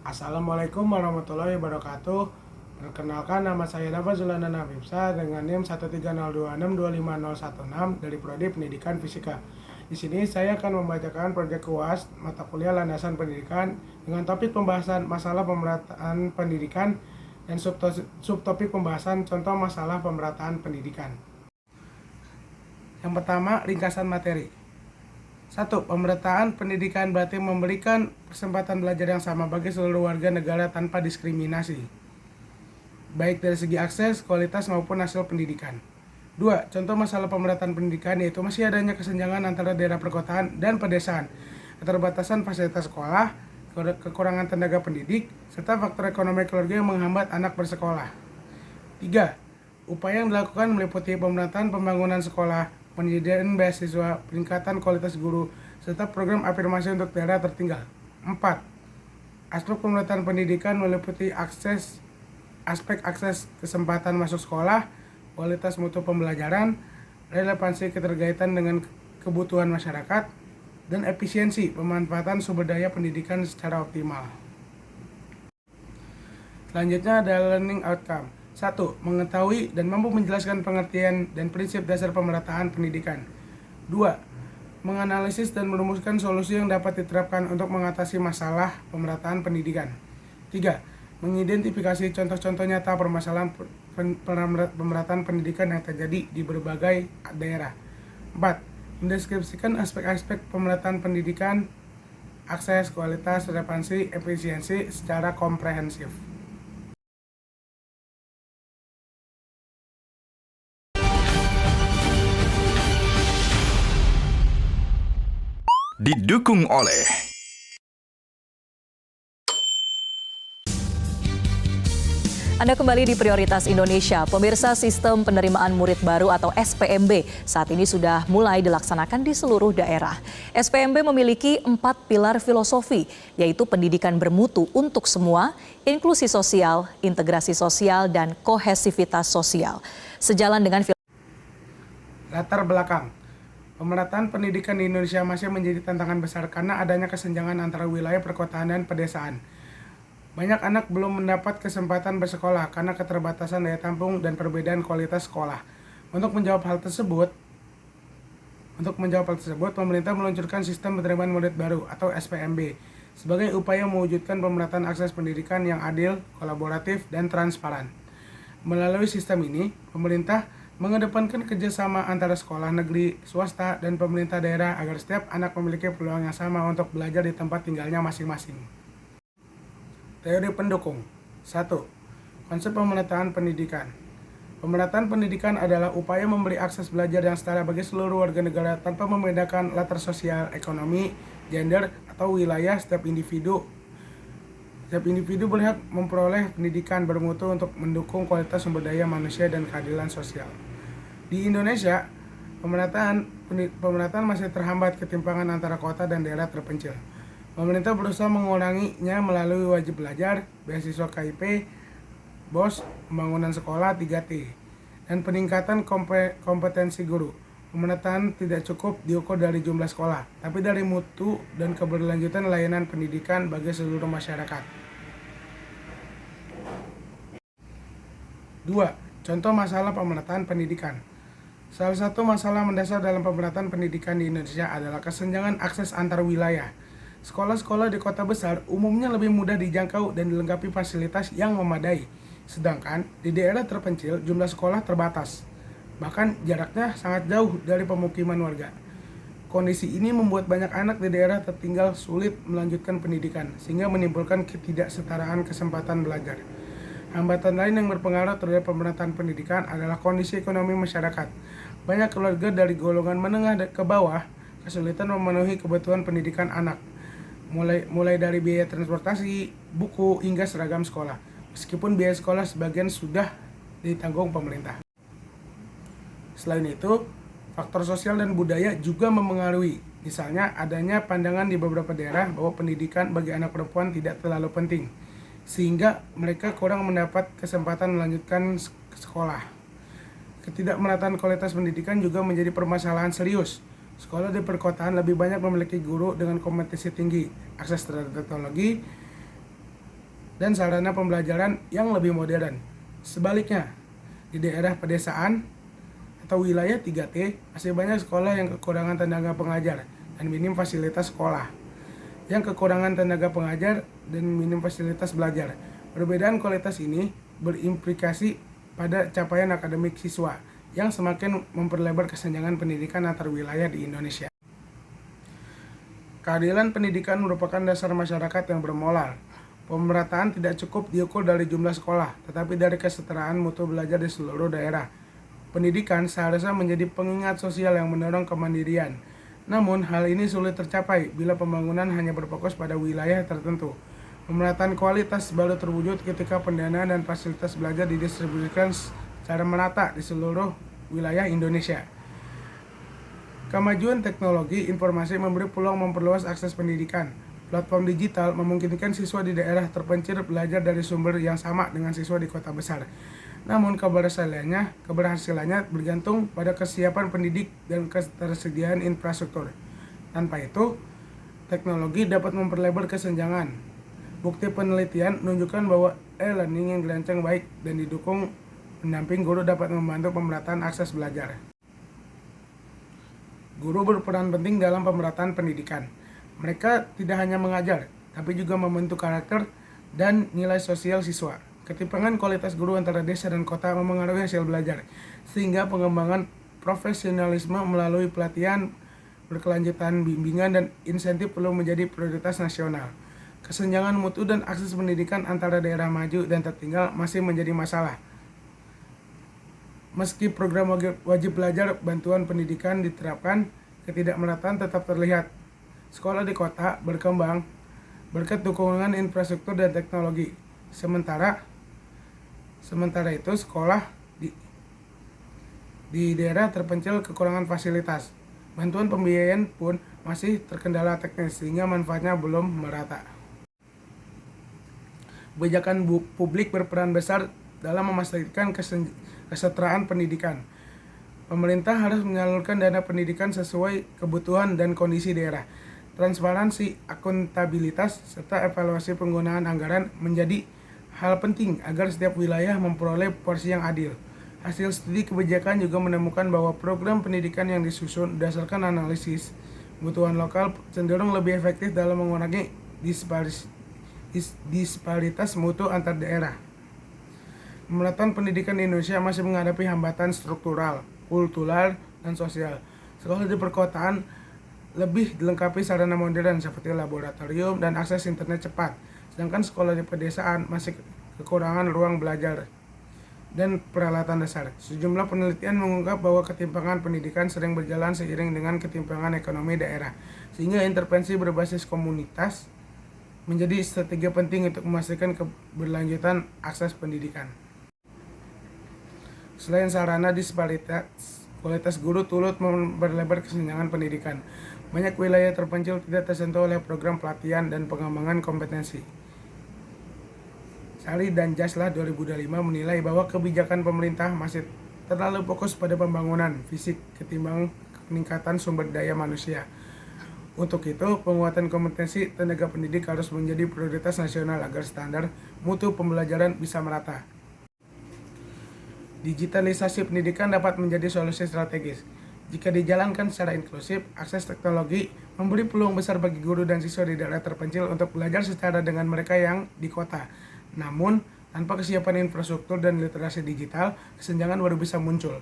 Assalamualaikum warahmatullahi wabarakatuh. Perkenalkan, nama saya Dafa Zulana Nabibsa dengan NIM 13026250116 dari Prodi Pendidikan Fisika. Di sini saya akan membacakan proyek UAS mata kuliah landasan pendidikan dengan topik pembahasan masalah pemerataan pendidikan dan subtopik pembahasan contoh masalah pemerataan pendidikan. Yang pertama, ringkasan materi. 1. Pemerataan pendidikan berarti memberikan kesempatan belajar yang sama bagi seluruh warga negara tanpa diskriminasi, baik dari segi akses, kualitas, maupun hasil pendidikan. 2. Contoh masalah pemerataan pendidikan yaitu masih adanya kesenjangan antara daerah perkotaan dan pedesaan, keterbatasan fasilitas sekolah, kekurangan tenaga pendidik, serta faktor ekonomi keluarga yang menghambat anak bersekolah. 3. Upaya yang dilakukan meliputi pemerataan pembangunan sekolah, penyediaan beasiswa, peningkatan kualitas guru, serta program afirmasi untuk daerah tertinggal. 4. Aspek pemerataan pendidikan meliputi aspek akses kesempatan masuk sekolah, kualitas mutu pembelajaran, relevansi keterkaitan dengan kebutuhan masyarakat, dan efisiensi pemanfaatan sumber daya pendidikan secara optimal. Selanjutnya adalah learning outcome. 1. Mengetahui dan mampu menjelaskan pengertian dan prinsip dasar pemerataan pendidikan. 2. Menganalisis dan merumuskan solusi yang dapat diterapkan untuk mengatasi masalah pemerataan pendidikan. 3. Mengidentifikasi contoh-contoh nyata permasalahan pemerataan pendidikan yang terjadi di berbagai daerah. 4. Mendeskripsikan aspek-aspek pemerataan pendidikan, akses, kualitas, relevansi, efisiensi secara komprehensif. Didukung oleh Anda kembali di Prioritas Indonesia. Pemirsa, sistem penerimaan murid baru atau SPMB saat ini sudah mulai dilaksanakan di seluruh daerah. SPMB memiliki 4 pilar filosofi, yaitu pendidikan bermutu untuk semua, inklusi sosial, integrasi sosial, dan kohesivitas sosial. Sejalan dengan Latar belakang. Pemerataan pendidikan di Indonesia masih menjadi tantangan besar karena adanya kesenjangan antara wilayah perkotaan dan pedesaan. Banyak anak belum mendapat kesempatan bersekolah karena keterbatasan daya tampung dan perbedaan kualitas sekolah. Untuk menjawab hal tersebut, pemerintah meluncurkan sistem penerimaan murid baru atau SPMB sebagai upaya mewujudkan pemerataan akses pendidikan yang adil, kolaboratif, dan transparan. Melalui sistem ini, pemerintah mengedepankan kerjasama antara sekolah negeri, swasta, dan pemerintah daerah agar setiap anak memiliki peluang yang sama untuk belajar di tempat tinggalnya masing-masing. Teori pendukung. 1. Konsep pemerataan pendidikan. Pemerataan pendidikan adalah upaya memberi akses belajar yang setara bagi seluruh warga negara tanpa membedakan latar sosial, ekonomi, gender, atau wilayah setiap individu. Setiap individu berhak memperoleh pendidikan bermutu untuk mendukung kualitas sumber daya manusia dan keadilan sosial. Di Indonesia, pemerataan masih terhambat ketimpangan antara kota dan daerah terpencil. Pemerintah berusaha menguranginya melalui wajib belajar, beasiswa KIP, BOS, pembangunan sekolah 3T, dan peningkatan kompetensi guru. Pemerataan tidak cukup diukur dari jumlah sekolah, tapi dari mutu dan keberlanjutan layanan pendidikan bagi seluruh masyarakat. 2. Contoh masalah pemerataan pendidikan. Salah satu masalah mendasar dalam pemerataan pendidikan di Indonesia adalah kesenjangan akses antar wilayah. Sekolah-sekolah di kota besar umumnya lebih mudah dijangkau dan dilengkapi fasilitas yang memadai, sedangkan di daerah terpencil jumlah sekolah terbatas, bahkan jaraknya sangat jauh dari pemukiman warga. Kondisi ini membuat banyak anak di daerah tertinggal sulit melanjutkan pendidikan, sehingga menimbulkan ketidaksetaraan kesempatan belajar. Hambatan lain yang berpengaruh terhadap pemerataan pendidikan adalah kondisi ekonomi masyarakat. Banyak keluarga dari golongan menengah ke bawah kesulitan memenuhi kebutuhan pendidikan anak, mulai dari biaya transportasi, buku, hingga seragam sekolah. Meskipun biaya sekolah sebagian sudah ditanggung pemerintah. Selain itu, faktor sosial dan budaya juga mempengaruhi. Misalnya, adanya pandangan di beberapa daerah bahwa pendidikan bagi anak perempuan tidak terlalu penting, sehingga mereka kurang mendapat kesempatan melanjutkan sekolah. Ketidakmerataan kualitas pendidikan juga menjadi permasalahan serius. Sekolah di perkotaan lebih banyak memiliki guru dengan kompetensi tinggi, akses terhadap teknologi, dan sarana pembelajaran yang lebih modern. Sebaliknya, di daerah pedesaan atau wilayah 3T masih banyak sekolah yang kekurangan tenaga pengajar dan minim fasilitas sekolah. Yang kekurangan tenaga pengajar dan minim fasilitas belajar. Perbedaan kualitas ini berimplikasi pada capaian akademik siswa yang semakin memperlebar kesenjangan pendidikan antar wilayah di Indonesia. Keadilan pendidikan merupakan dasar masyarakat yang bermoral. Pemerataan tidak cukup diukur dari jumlah sekolah, tetapi dari kesetaraan mutu belajar di seluruh daerah. Pendidikan seharusnya menjadi pengingat sosial yang mendorong kemandirian. Namun, hal ini sulit tercapai bila pembangunan hanya berfokus pada wilayah tertentu. Pemerataan kualitas baru terwujud ketika pendanaan dan fasilitas belajar didistribusikan secara merata di seluruh wilayah Indonesia. Kemajuan teknologi informasi memberi peluang memperluas akses pendidikan. Platform digital memungkinkan siswa di daerah terpencil belajar dari sumber yang sama dengan siswa di kota besar. Namun keberhasilannya bergantung pada kesiapan pendidik dan ketersediaan infrastruktur. Tanpa itu, teknologi dapat memperlebar kesenjangan. Bukti penelitian menunjukkan bahwa e-learning yang dirancang baik dan didukung pendamping guru dapat membantu pemerataan akses belajar. Guru berperan penting dalam pemerataan pendidikan. Mereka tidak hanya mengajar, tapi juga membentuk karakter dan nilai sosial siswa. Ketimpangan kualitas guru antara desa dan kota memengaruhi hasil belajar, sehingga pengembangan profesionalisme melalui pelatihan, berkelanjutan, bimbingan, dan insentif perlu menjadi prioritas nasional. Kesenjangan mutu dan akses pendidikan antara daerah maju dan tertinggal masih menjadi masalah. Meski program wajib belajar bantuan pendidikan diterapkan, ketidakmerataan tetap terlihat. Sekolah di kota berkembang berkat dukungan infrastruktur dan teknologi. Sementara itu sekolah di daerah terpencil kekurangan fasilitas. Bantuan pembiayaan pun masih terkendala teknis sehingga manfaatnya belum merata. Kebijakan publik berperan besar dalam memastikan kesetaraan pendidikan. Pemerintah harus menyalurkan dana pendidikan sesuai kebutuhan dan kondisi daerah. Transparansi, akuntabilitas, serta evaluasi penggunaan anggaran menjadi hal penting agar setiap wilayah memperoleh porsi yang adil. Hasil studi kebijakan juga menemukan bahwa program pendidikan yang disusun berdasarkan analisis kebutuhan lokal cenderung lebih efektif dalam mengurangi disparitas mutu antar daerah. Pemerataan pendidikan di Indonesia masih menghadapi hambatan struktural, kultural, dan sosial. Sekolah di perkotaan lebih dilengkapi sarana modern seperti laboratorium dan akses internet cepat, sedangkan sekolah di pedesaan masih kekurangan ruang belajar dan peralatan dasar. Sejumlah penelitian mengungkap bahwa ketimpangan pendidikan sering berjalan seiring dengan ketimpangan ekonomi daerah, sehingga intervensi berbasis komunitas menjadi strategi penting untuk memastikan keberlanjutan akses pendidikan. Selain sarana disparitas, kualitas guru turut memperlebar kesenjangan pendidikan. Banyak wilayah terpencil tidak tersentuh oleh program pelatihan dan pengembangan kompetensi. Sari dan Jaslah 2025 menilai bahwa kebijakan pemerintah masih terlalu fokus pada pembangunan fisik ketimbang peningkatan sumber daya manusia. Untuk itu, penguatan kompetensi tenaga pendidik harus menjadi prioritas nasional agar standar mutu pembelajaran bisa merata. Digitalisasi pendidikan dapat menjadi solusi strategis. Jika dijalankan secara inklusif, akses teknologi memberi peluang besar bagi guru dan siswa di daerah terpencil untuk belajar secara dengan mereka yang di kota. Namun, tanpa kesiapan infrastruktur dan literasi digital, kesenjangan baru bisa muncul.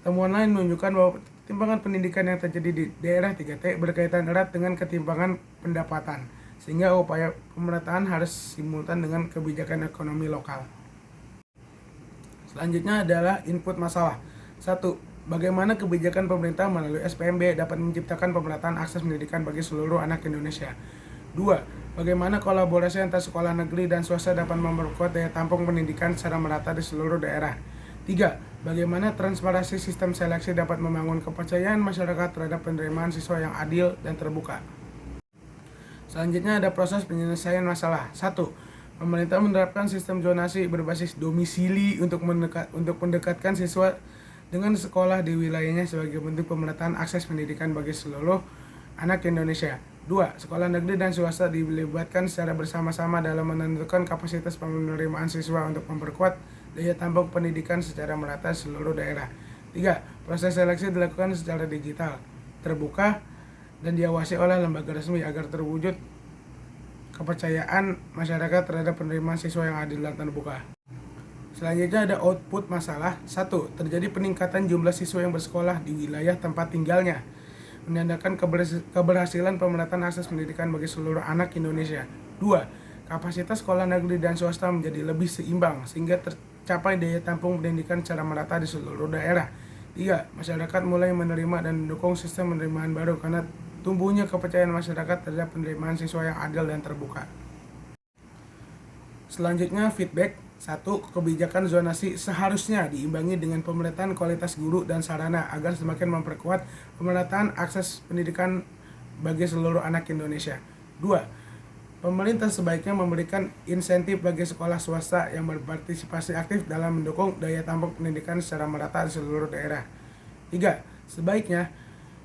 Temuan lain menunjukkan bahwa ketimpangan pendidikan yang terjadi di daerah 3T berkaitan erat dengan ketimpangan pendapatan, sehingga upaya pemerataan harus simultan dengan kebijakan ekonomi lokal. Selanjutnya adalah input masalah. 1. Bagaimana kebijakan pemerintah melalui SPMB dapat menciptakan pemerataan akses pendidikan bagi seluruh anak Indonesia. 2. Bagaimana kolaborasi antar sekolah negeri dan swasta dapat memperkuat daya tampung pendidikan secara merata di seluruh daerah. 3. Bagaimana transparansi sistem seleksi dapat membangun kepercayaan masyarakat terhadap penerimaan siswa yang adil dan terbuka. Selanjutnya ada proses penyelesaian masalah. 1. Pemerintah menerapkan sistem zonasi berbasis domisili untuk mendekatkan siswa dengan sekolah di wilayahnya sebagai bentuk pemerataan akses pendidikan bagi seluruh anak Indonesia. 2. Sekolah negeri dan swasta dilibatkan secara bersama-sama dalam menentukan kapasitas penerimaan siswa untuk memperkuat daya tampung pendidikan secara merata seluruh daerah. 3. Proses seleksi dilakukan secara digital, terbuka, dan diawasi oleh lembaga resmi agar terwujud kepercayaan masyarakat terhadap penerimaan siswa yang adil dan terbuka. Selanjutnya ada output masalah. 1. Terjadi peningkatan jumlah siswa yang bersekolah di wilayah tempat tinggalnya, menandakan keberhasilan pemerataan akses pendidikan bagi seluruh anak Indonesia. 2. Kapasitas sekolah negeri dan swasta menjadi lebih seimbang sehingga tercapai daya tampung pendidikan secara merata di seluruh daerah. 3. Masyarakat mulai menerima dan mendukung sistem penerimaan baru karena tumbuhnya kepercayaan masyarakat terhadap penerimaan siswa yang adil dan terbuka. Selanjutnya feedback. 1. Kebijakan zonasi seharusnya diimbangi dengan pemerataan kualitas guru dan sarana agar semakin memperkuat pemerataan akses pendidikan bagi seluruh anak Indonesia. 2. Pemerintah sebaiknya memberikan insentif bagi sekolah swasta yang berpartisipasi aktif dalam mendukung daya tampung pendidikan secara merata di seluruh daerah. 3. Sebaiknya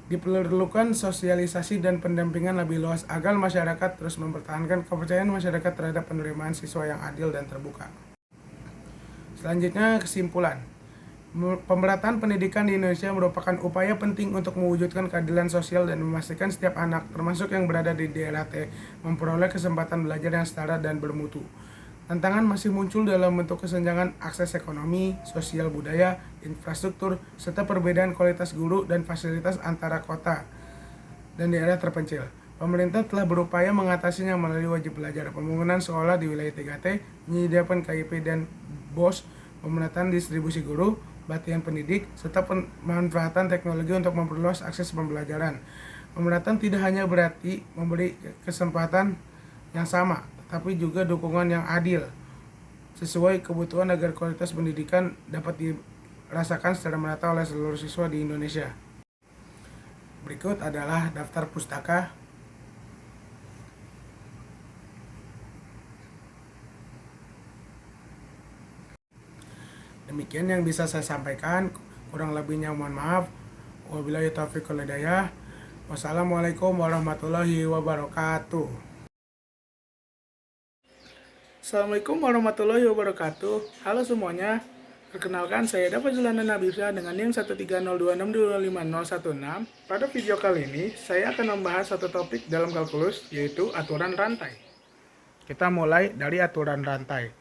diperlukan sosialisasi dan pendampingan lebih luas agar masyarakat terus mempertahankan kepercayaan masyarakat terhadap penerimaan siswa yang adil dan terbuka. Selanjutnya kesimpulan. Pemerataan pendidikan di Indonesia merupakan upaya penting untuk mewujudkan keadilan sosial dan memastikan setiap anak, termasuk yang berada di daerah T, memperoleh kesempatan belajar yang setara dan bermutu. Tantangan masih muncul dalam bentuk kesenjangan akses ekonomi, sosial budaya, infrastruktur, serta perbedaan kualitas guru dan fasilitas antara kota dan daerah terpencil. Pemerintah telah berupaya mengatasinya melalui wajib belajar, pembangunan sekolah di wilayah 3T, menyediakan KIP dan BOS, pemerataan distribusi guru, pelatihan pendidik, serta pemanfaatan teknologi untuk memperluas akses pembelajaran. Pemerataan tidak hanya berarti memberi kesempatan yang sama, tetapi juga dukungan yang adil, sesuai kebutuhan agar kualitas pendidikan dapat dirasakan secara merata oleh seluruh siswa di Indonesia. Berikut adalah daftar pustaka. Demikian yang bisa saya sampaikan, kurang lebihnya mohon maaf. Wabillahi taufiq wal hidayah. Wassalamualaikum warahmatullahi wabarakatuh. Assalamualaikum warahmatullahi wabarakatuh. Halo semuanya, perkenalkan saya Dafa Julana Nabisa dengan NIM 13026255016. Pada video kali ini, saya akan membahas satu topik dalam kalkulus, yaitu aturan rantai. Kita mulai dari aturan rantai.